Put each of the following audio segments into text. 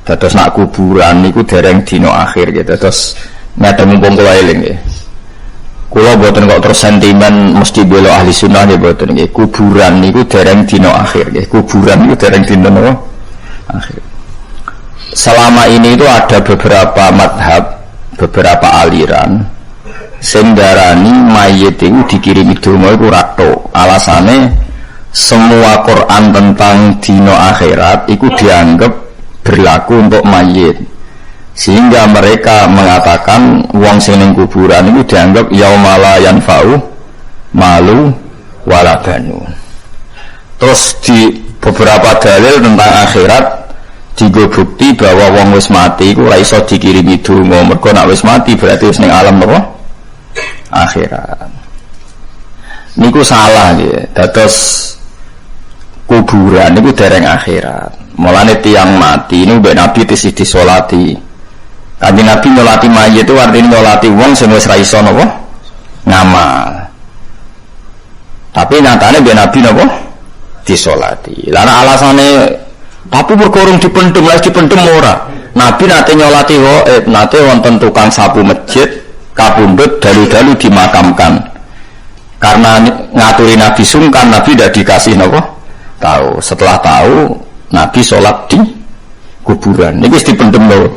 Dados nak kuburan niku dereng dina akhir gitu. Terus ngeten mumpung kula eling nggih. Kula boten kok terus sentimen mesti bela ahli sunnah nggih boten nggih. Kuburan niku dereng dina akhir nggih. Kuburan niku dereng dina napa? Akhir. Selama ini itu ada beberapa madhab, beberapa aliran sing darani mayit itu dikirimi donga iku rato. Alasane semua Quran tentang dina akhirat itu dianggap berlaku untuk mayit. Sehingga mereka mengatakan wong sing ning kuburan itu dianggap yaumala yanfa'u malu wala banun. Terus di beberapa dalil tentang akhirat digo bukti bahwa wong wis mati iku ora iso dikirimi donga, mergo nek wis mati berarti wis ning alam apa? Akhirat. Niku salah nggih. Dados kuburan niku dereng akhirat. Mulane tiyang mati niku mbek Nabi tisih disolati. Kanjeng Nabi nyolati mayit itu artinya nyolati wong sing wis ra iso napa? Ngamal. Tapi nyatane mbek Nabi napa? Disolati. Lah alasane tapi berkorong dipendem, lagi dipendem ora. Nabi nate nyolati nate wonten tukang sapu masjid kapundhut dalu-dalu dimakamkan. Karena ngaturi Nabi sungkan, Nabi tidak dikasih napa? Tahu. Setelah tahu, Nabi sholat di kuburan. Ini wis dipendem lho.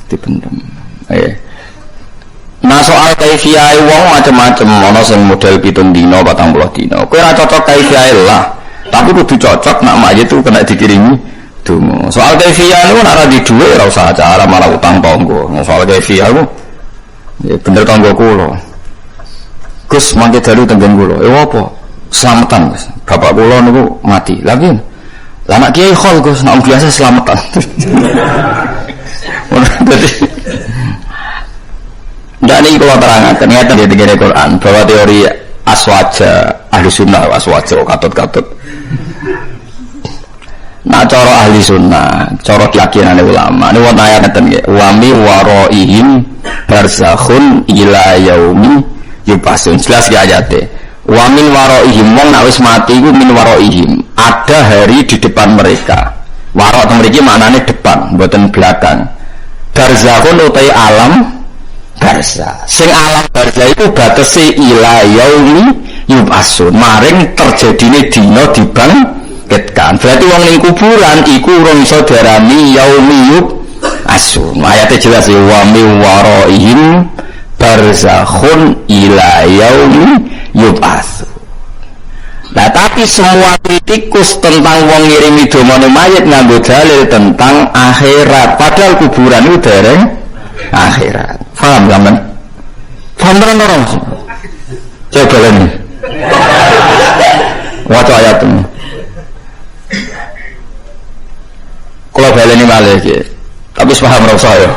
Dipendem. Nah soal kaifiyahe wong macam-macam, ana sing model 7 dina, 40 dina. Kowe ora cocok kaifiyahe lah. Tapi kudu cocok nak mayit itu kena dikirimi donga. Soal kaifiyah niku nek ora di dhuwit ora usah acara malah utang tangga. Soal kaifiyah ku ya bener tangga kula. Gus mangke dalu tenggen kula. Apa? Selamatan, Gus. Bapak kula niku mati. Lah piye? Lah anak kiai khol Gus, nek biasa selamatan. Ndak niki kula terangaken ngeten di tengene Quran bahwa teori aswaja ahli sunnah aswaja katut-katut. Nah cara ahli sunnah, cara keyakinan ulama ini wonten ayat ngeten nggih, wa mi waraihim barzakhun ila yaumi yubasun. Jelas ki ayate. Wa min waraihim wong nek wis mati iku min waraihim, ada hari di depan mereka. Wara teng mriki maknane depan, mboten belakang. Barzakhun utai alam barza. Sing alam barza itu batese ila yaumi yubasun. Maring terjadine dina dibangkitkan. Berarti wong ning kuburan iku ora iso diarani yaumi yubasun. Ayate jelas ya wa mi waraihim barzakhun ila yaumi yubasun. Nah tapi semua kritikus tentang wong ngirimi domane mayit nganggo dalil tentang akhirat. Padahal kuburan itu dereng akhirat. Paham kan? Paham orang? Coba lagi. Waca ayat ini. Kalau baleni malih iki. Tapi paham ora usah ya.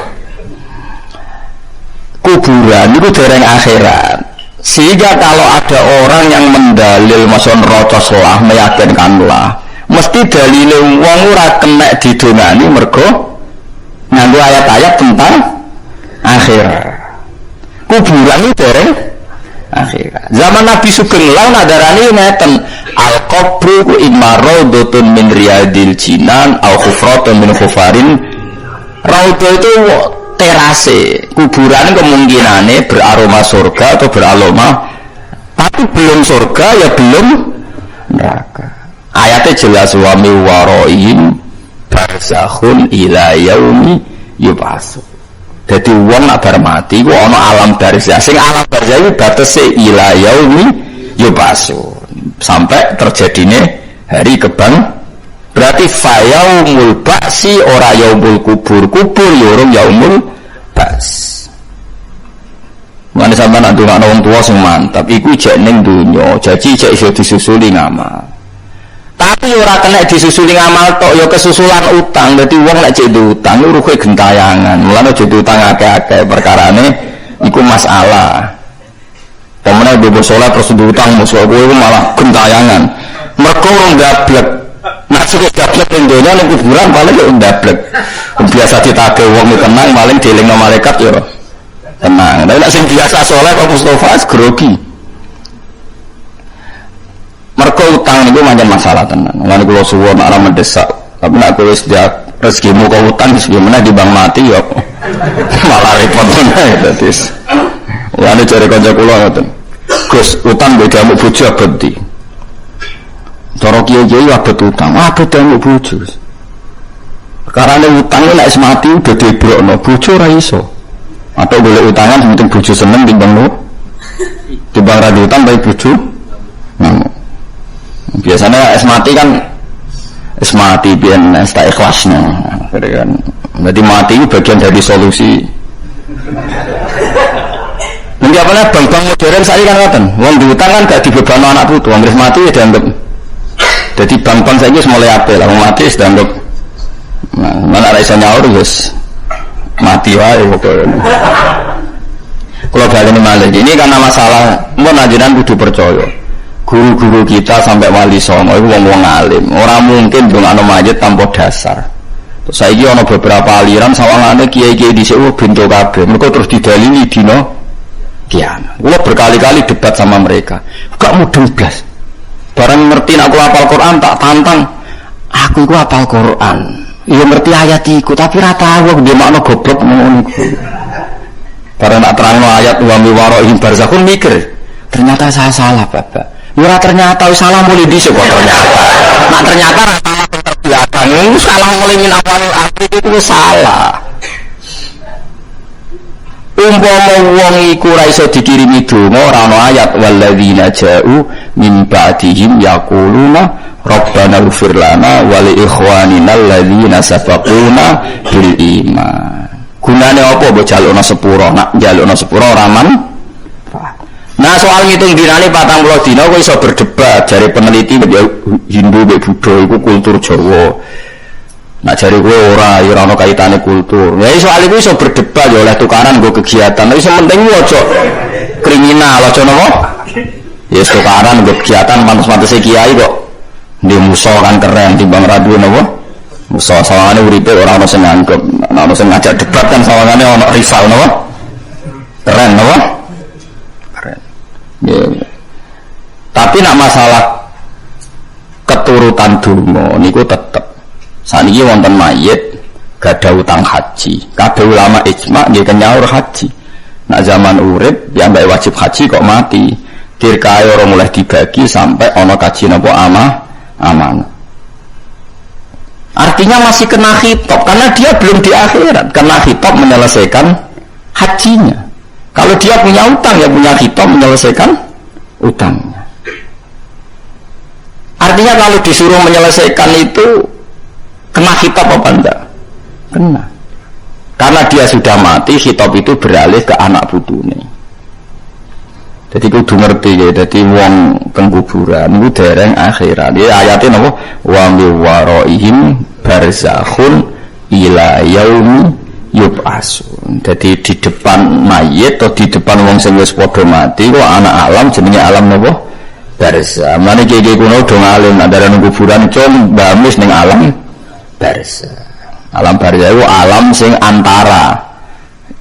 Kuburan itu dereng akhirat. Sehingga kalau ada orang yang mendalil maksud rocoslah meyakinkanlah, mesti dalile wong ora kena didongani mergo nganggo ayat-ayat tentang akhirat. Kuburan itu dereng akhirat. Zaman Nabi Sugeng lan adarane ngeten, al-qabru ku imma raudhatun min riyadil jinan au khufratun min khufarin. Raudhah itu terase. Kuburan kemungkinannya beraroma surga atau beraroma, tapi belum surga ya belum neraka. Ayatnya jelas wa mi waraihim barzakhun ila yaumi yub'atsun. Jadi wong nak bar mati ku ana alam barzah. Sing alam barzah iku batese ila yaumi yub'atsun. Sampai terjadine hari kebang. Berarti fa yaumul ba'si ora yaumul kubur. Kubur ya ora yaumul ba's. Mane sampeyan nak ndongakno wong tuwa sing mantap iku jek ning donya, janji jek iso disusuli ngamal. Tapi ora kena disusuli ngamal tok ya kesusulan utang. Dadi wong nek jek utang rugi gentayangan. Mulane aja utang akeh-akeh perkarane iku masalah. Pemene bebas salat terus utang musuh kowe malah gentayangan. Mergo ora gablek. Nek sing gablek ning donya ning kuburan paling yo ndablek. Biasa ditagih wong tenang paling dielingno malaikat yo tenang. Tapi nek sing biasa saleh kok Mustofa grogi. Mergo utang niku pancen masalah tenan. Lan kula suwun ora mendesak. Tapi nek kowe wis rezekimu kok utang gimana di bank mati ya malah repot meneh dadi ane cari kanca kula ngoten Gus utang beda mbok bojo abadi cara kiai-kiai abet utang abet mbok bojo karena utang nek wis mati udah dibrokno bojo ora iso atau boleh utangan penting bojo seneng timbang lo timbang ra utang bae bojo biasanya es mati kan es mati biar es tak ikhlasnya kan berarti mati itu bagian dari solusi nanti apalagi bank-bank modern saya kan ngaten wong diutang kan gak dibebano anak putu wong wis mati ya dianggap jadi bank-bank saya ini mulai apel wong mati wis dianggap mana ra iso nyaur wis mati wae pokoknya kalau baleni malih ini karena masalah mun anjenengan kudu percaya guru-guru kita sampai wali songo itu wong-wong alim orang mungkin ndongakno mayit tanpa dasar terus saiki ana beberapa aliran sawangane kiai-kiai dhisik bento kabeh mergo terus didalili dina kiamat kula berkali-kali debat sama mereka gak mudeng blas barang ngerti nek aku hafal Quran tak tantang aku iku hafal Quran iya ngerti ayat iku tapi ra tahu dia makna goblok ngono iku barang nak terangno ayat wa mi waraihim barzakhun mikir ternyata saya salah Bapak ora ternyata salah mulai dhisik kok ternyata ra salah terbelakang salah mulai min awal akhir itu salah umpama wong iku ra iso dikirimi donga ora ana ayat walladzina ja'u min ba'dihim yaquluna rabbana ighfir lana wa li ikhwanina alladzina sabaquna bil iman gunane apa mbok jalukna sepuro nak jalukna sepuro raman nah soal ngitung dinane 40 dina kok iso berdebat dari peneliti Hindu mbek Buddha iku kultur Jawa. Nah jare kowe ora ono kaitane kultur. Ya soal iku iso berdebat ya oleh tukaran nggo kegiatan. Tapi sementing ojo kriminal aja napa? Ya tukaran nggo kegiatan mantes-mantese kiai kok. Ndi musa kan keren timbang ra duwe napa? Musa sawangane uripe ora ono sing nganggep. Nek ono sing ngajak debat kan sawangane ono rival napa? Keren napa? Ya. Tapi nak masalah keturutan donga niku tetep saniki wonten mayit gadah utang haji kabeh ulama ijma nggih kenyaur haji nak zaman urip ya mbak wajib haji kok mati dirkae ora mulai dibagi sampai ana kaji napa amanah artinya masih kena khitab karena dia belum di akhirat kena khitab menyelesaikan hajinya. Kalau dia punya utang, ya punya khitab menyelesaikan utangnya. Artinya kalau disuruh menyelesaikan itu kena khitab apa enggak? Kena. Karena dia sudah mati, khitab itu beralih ke anak putune. Jadi kudu ngerti ya, jadi wong pengkuburan itu dereng akhirat. Ya ayatnya napa? Wa mi waraihim barzakhun ila yaumi yub'asun. Jadi di depan mayit atau di depan wong sing wis padha mati kok anak alam jenenge alam napa? Barzakh. Mane kiye kuno do ngalim antara nang kuburan cung bamis ning alam barzakh. Alam barzakh iku alam sing antara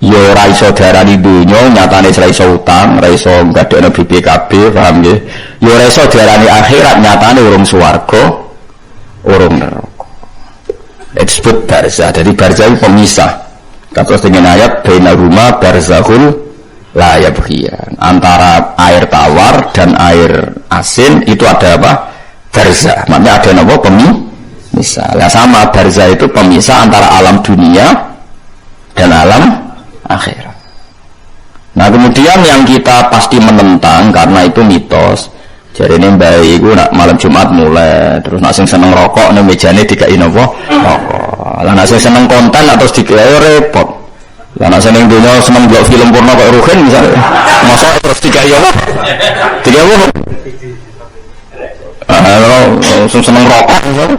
ya ora iso diarani donya, nyatane ora iso utang, ora iso gadekno BPKB, paham nggih? Ya ora iso diarani akhirat, nyatane urung swarga, urung neraka. Disebut barzakh. Jadi barzakh itu pemisah. Terus dengan ayat bainahuma barzakhul la yabghiyan. Antara air tawar dan air asin itu ada apa? Barzakh. Maknanya ada apa? Pemisah. Ya sama, barzakh itu pemisah antara alam dunia dan alam akhirat. Nah kemudian yang kita pasti menentang karena itu mitos. Jadi ini baik, itu nak malam Jumat mulai, terus nak sing seneng rokok, nih mejane dikai nopo rokok. Lah nak sing seneng konten atau dikai repot. Lah nak seneng dunia seneng buat film porno kayak Ruhin misalnya, masa terus dikai apa? Dikai apa? Seneng rokok misalnya.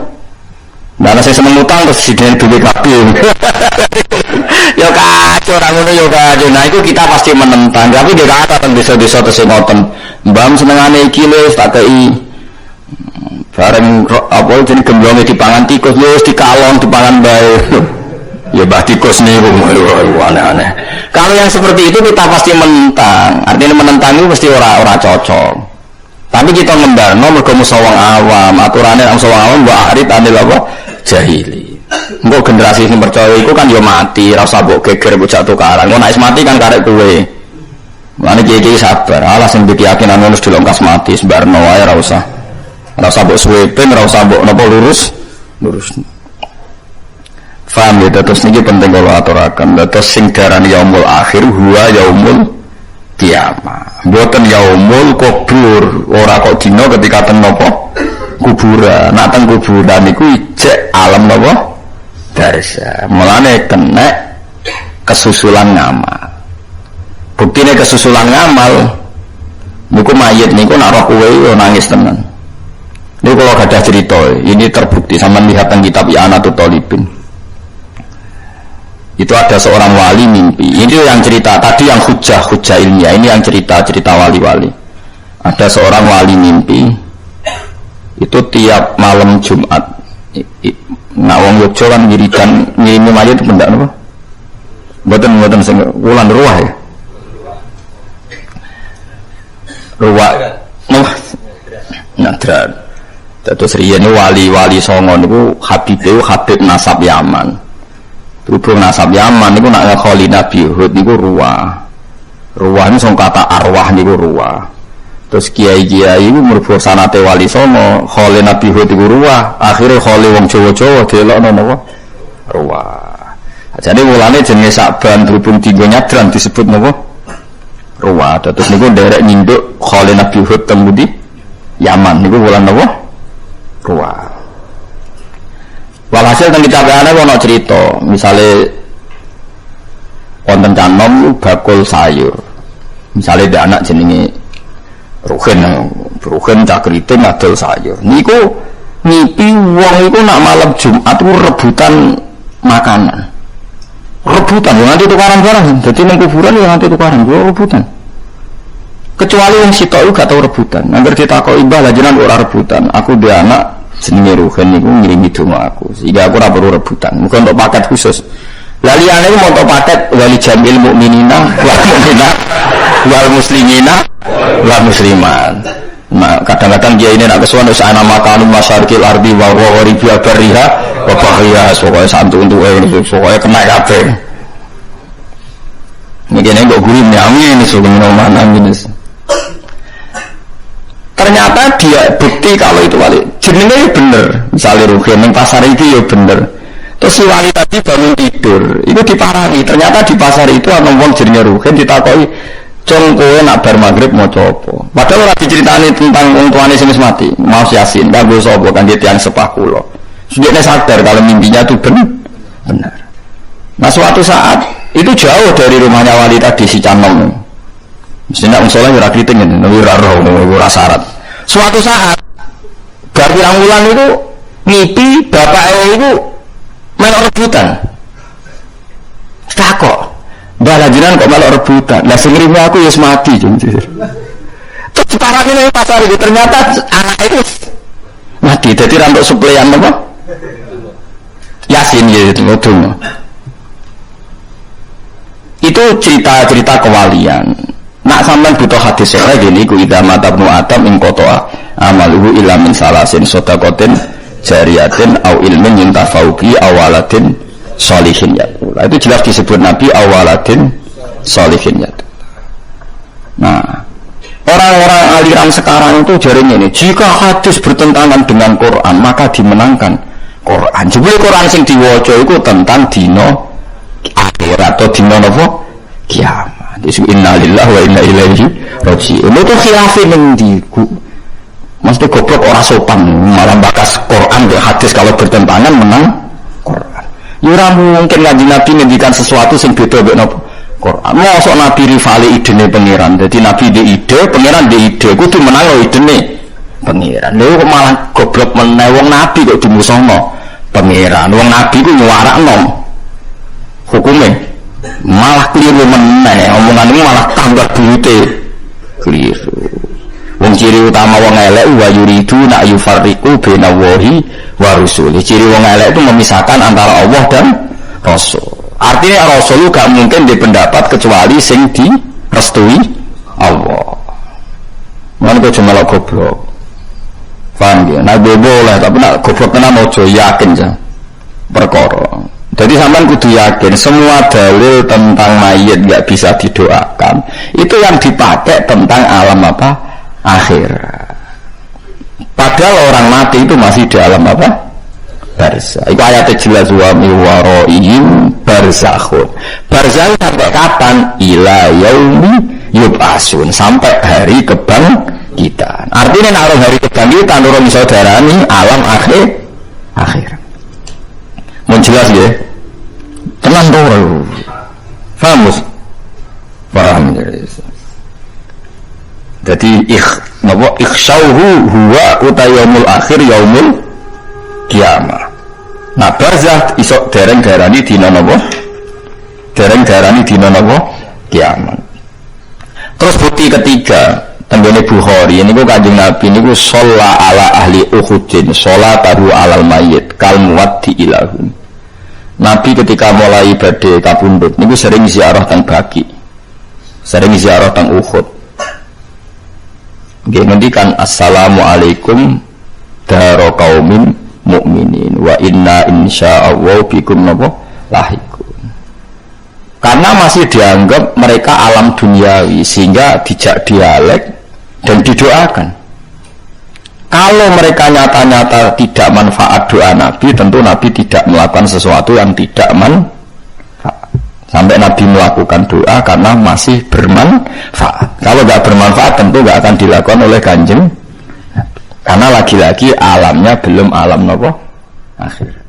Nah saya seneng utang terus sidene BPKB. Yo kacau orang ngono yo kacau. Nah itu kita pasti menentang. Tapi dia kata teng desa-desa tesih ngoten. Mbam senengane iki lho tak kei. Bareng apa jeneng gemblonge dipangan tikus wis dikalon dipangan bae. Ya bah tikus niku aneh-aneh. Kalau yang seperti itu kita pasti menentang. Artinya menentang itu pasti ora cocok. Tapi kita ngendalno mergo musa wong awam, aturane wong awam mbok arit anil apa jahili. Engko generasi sing percaya iku kan yo mati, ora usah mbok geger bocah tukaran. Ngono nek mati kan karek kowe. Mulane iki sabar. Alah sing keyakinan ngono dilongkas mati sembarno wae ora usah. Ora usah mbok suwepen, ora usah mbok napa lurus. Faham ya, terus niki penting kalau aturaken. Terus sing darani yaumul akhir huwa yaumul kiamah. Mboten yaumul kubur. Ora kok dina ketika teng napa kuburan. Nak teng kuburan niku ijek alam napa darsa. Mulane kena kesusulan ngamal. Buktine kesusulan ngamal niku mayit niku nak roh kowe yo nangis tenan. Niku kalau gadah cerita, ini terbukti sama lihat teng kitab I'anatul Thalibin. Itu ada seorang wali mimpi. Ini yang cerita tadi yang hujah ilmiah. Ini yang cerita wali-wali. Ada seorang wali mimpi. Itu tiap malam Jumat. Nah, wong Yogyo kan ngirimi mayit itu benda apa? Mboten sing wulan ruwah ya. Ruwah. Nadran. Terus riyen wali-wali songo niku Habib nasab Yaman. Berhubung nasab Yaman niku nak ngakoli Nabi Hud niku ruwah ini song kata arwah niku ruwah. Terus kiai-kiai niku mergo sanate wali songo kholi Nabi Hud niku ruwah, akhire kholi wong Jawa-Jawa delokno napa ruwah. Jadi mulane jenenge Sa'ban berhubung dienggo nyadran disebut napa ruwah. Terus niku nderek nyinduk kholi Nabi Hud temudi Yaman niku wulan napa ruwah. Walhasil teng kitabane ana cerita, misale wonten canom bakul sayur. Misale ada anak jenenge Ruhin cah kriting ngadol sayur. Niku ngipi wong iku nak malam Jumat ku rebutan makanan. Rebutan yo nganti tukaran barang. Dadi ning kuburan yo nganti tukaran, yo rebutan. Kecuali wong sitok iku gak tau rebutan. Angger ditakoki mbah jenengan ora rebutan. Aku duwe anak jenenge Ruhin niku ngirimi donga aku sehingga aku ora perlu rebutan muga untuk paket khusus lah liyane iku montok paket wali jamil mukminina wal muslimina wal muslimat. Nah kadang-kadang dia ini nak kesuwen wis ana makanum masyarikil ardi wa gharibiha bariha wa bahriha pokoke santu untuk pokoke kena kabeh ngene kok guru nyami ini sebelum mana ini. Ternyata dia bukti kalau itu wali jenenge bener. Misalnya Ruhin ning pasar itu ya bener. Terus si wali tadi bangun tidur, itu diparangi. Ternyata di pasar itu ana wong jenenge Ruhin ditakoki, "Cung kowe nak bar magrib maca apa?" Padahal ora diceritani tentang wong tuane sing wis mati. Mau Yasin, kanggo sapa kangge tiyang sepah kula. Sudahnya sadar kalau mimpinya itu benar. Nah suatu saat itu jauh dari rumahnya wali tadi si Canom. Mestinya usulnya ora kriting ngene, ora syarat. Suatu saat bar pirang wulan itu ngipi bapake itu melok rebutan. Takok. Mbah lanjutan kok melok rebutan. Lah sing ngrimi aku wis mati, jujur. Terus diparani nang pasar itu ternyata anak itu mati. Dadi rambut suplean apa? Yasin gitu ngudung. Itu cerita-cerita kewalian. Nak sampean butuh hadis saya gini ku idza mata ibnu adam ing qata'a amaluhu illa min salasin shadaqatin jariyatin au ilmin yuntafauki awaladin sholihin yaqul. Itu jelas disebut Nabi awaladin sholihin yaqul. Nah, orang-orang aliran sekarang itu jarinya ini jika hadis bertentangan dengan Quran maka dimenangkan Quran. Jebul Quran sing diwaca iku tentang dino akhirat atau dino napa kiamat. Innalillahi wa inna ilaihi raji'un. Itu khilafin yang mesti goblok orang sopan malah bakas Quran dan hadis kalau bertentangan menang Quran. Ya mungkin ngaji Nabi ngendikan sesuatu sing beda mek Quran. Mosok Nabi rivali idene pangeran. Jadi Nabi di ide, pangeran di ide kudu menang lo idene pangeran. Lha kok malah goblok meneh wong Nabi kok dimusuhno pangeran. Wong Nabi ku nyuarakno hukume. Malah keliru meneh omongan ini malah tambah buyute keliru. Wong ciri utama wong elek wa yuridu na yufarriqu baina wahi wa rusuli. Ciri wong elek itu memisahkan antara Allah dan Rasul. Artinya Rasul gak mungkin dipendapat kecuali sing direstui Allah. Mana kok cuma lo goblok. Paham ya? Nah boleh tapi nak goblok kena mojo yakin aja. perkara. Jadi sampean kudu yakin semua dalil tentang mayit nggak bisa didoakan itu yang dipakai tentang alam apa? Akhir. Padahal orang mati itu masih di alam apa? Barzah. Itu ayatnya jelas wa mi waraihim barzakhun. Barzah sampai kapan? Ila yaumi yub'asun, sampai hari kebangkitan. Artinya naruh hari kebangkitan nurung saudarani alam akhir. Mau jelas ya? Tenang dulu. Paham? Paham. Jadi ikhsyauhu huwa utayaumul akhir yaumul kiamah. Nah barzah isok dereng darani dina napa? Dereng darani dina napa? Kiamat. Terus bukti ketiga tenggene Bukhari niku Kanjeng Nabi niku sholla ala ahli Uhudin sholatahu alal mayyit kal muwaddi ilahum. Nabi ketika mulai badhe kapundhut niku sering ziarah teng Baqi. Sering ziarah teng Uhud. Nggih ngendikan assalamualaikum daro qaumin mukminin wa inna insyaallah bikum napa lahiqun. Karena masih dianggap mereka alam duniawi sehingga dijak dialek dan didoakan. Kalau mereka nyata-nyata tidak manfaat doa Nabi, tentu Nabi tidak melakukan sesuatu yang tidak manfaat. Sampai Nabi melakukan doa karena masih bermanfaat. Kalau nggak bermanfaat tentu nggak akan dilakukan oleh Kanjeng. Karena lagi-lagi alamnya belum alam nopo akhir.